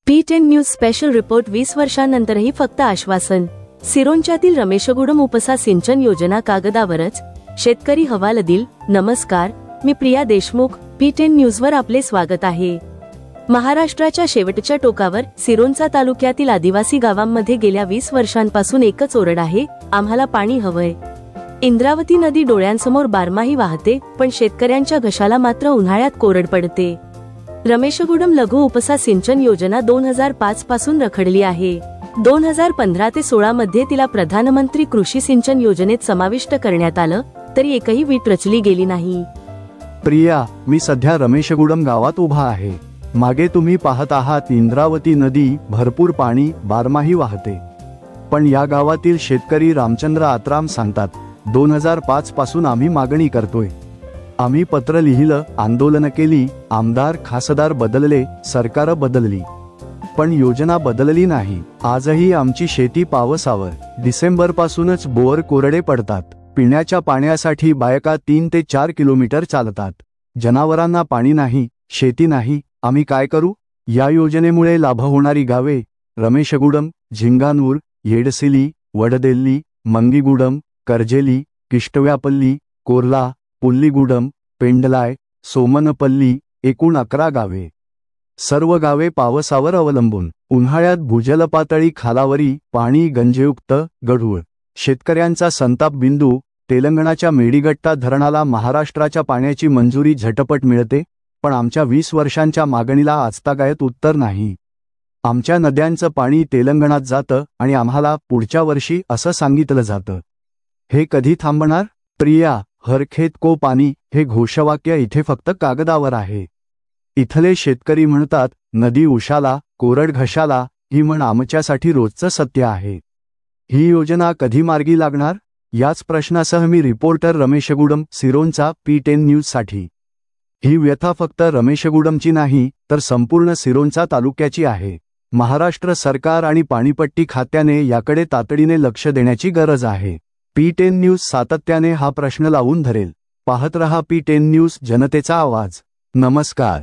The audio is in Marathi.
P10 न्यूज स्पेशल रिपोर्ट 20 वर्षांनंतरही फक्त आश्वासन. सिरोंच्यातील रमेशगुडम उपसा सिंचन योजना कागदावरच, शेतकरी हवालदिल. नमस्कार, मी प्रिया देशमुख. P10 न्यूजवर आपले स्वागत आहे. महाराष्ट्राच्या शेवटच्या टोकावर सिरोंचा तालुक्यातील आदिवासी गावांमध्ये गेल्या 20 वर्षांपासून एकच ओरड आहे, आम्हाला पाणी हवंय. इंद्रावती नदी डोळ्यांसमोर बारमाही वाहते, पण शेतकऱ्यांच्या घशाला मात्र उन्हाळ्यात कोरड पडते. रमेशगुडम लघु उपसा सिंचन योजना 2005 पासून रखडली आहे. 2015 ते 16 मध्ये तिला प्रधानमंत्री कृषी सिंचन योजनेत समाविष्ट करण्यात आलं, तरी एकही वीट रचली गेली नाही. प्रिया, मी सध्या रमेशगुडम गावात उभा आहे. मागे तुम्ही पाहत आहात इंद्रावती नदी भरपूर पाणी बारमाही वाहते. पण या गावातील शेतकरी रामचंद्र आत्राम सांगतात, 2005 पासून आम्ही मागणी करतोय. आम्ही पत्र लिहिलं, आंदोलन केली, आमदार खासदार बदलले, सरकार बदलली, पण योजना बदलली नाही. आजही आमची शेती पावसावर. डिसेंबर पासूनच बोअर कोरडे पडतात. पिण्याच्या पाण्यासाठी बायका 3 ते 4 किलोमीटर चालतात. जनावरांना पाणी नाही, शेती नाही. आम्ही काय करू? या योजनेमुळे लाभ होणारी गावे रमेशगुडम, झिंगानूर, येडसिली, वडदेल्ली, मंगीगुडम, करजेली, किष्टव्यापल्ली, कोर्ला, पुल्लीगुडम, पेंडलाय, सोमनपल्ली, एकूण 11 गावे. सर्व गावे पावसावर अवलंबून. उन्हाळ्यात भूजलपातळी खालावरी, पाणी गंजयुक्त, गढूळ. शेतकऱ्यांचा संताप बिंदू. तेलंगणाच्या मेडीगट्टा धरणाला महाराष्ट्राच्या पाण्याची मंजुरी झटपट मिळते, पण आमच्या 20 वर्षांच्या मागणीला आजतागायत उत्तर नाही. आमच्या नद्यांचं पाणी तेलंगणात जातं आणि आम्हाला पुढच्या वर्षी असं सांगितलं जातं. हे कधी थांबणार? प्रिया, हर खेत को पाणी हे घोषवाक्य इथे फक्त कागदावर आहे. इथले शेतकरी म्हणतात, नदी उशाला, कोरड घशाला. ही म्हण आमच्यासाठी रोजचं सत्य आहे. ही योजना कधी मार्गी लागणार? याच प्रश्नासह मी रिपोर्टर रमेशगुडम, सिरोंचा, P10 न्यूजसाठी. ही व्यथा फक्त रमेशगुडमची नाही, तर संपूर्ण सिरोंचा तालुक्याची आहे. महाराष्ट्र सरकार आणि पाणीपट्टी खात्याने याकडे तातडीने लक्ष देण्याची गरज आहे. P10 न्यूज सातत्याने हा प्रश्न लावून धरेल. पाहत रहा P10 न्यूज, जनतेचा आवाज. नमस्कार.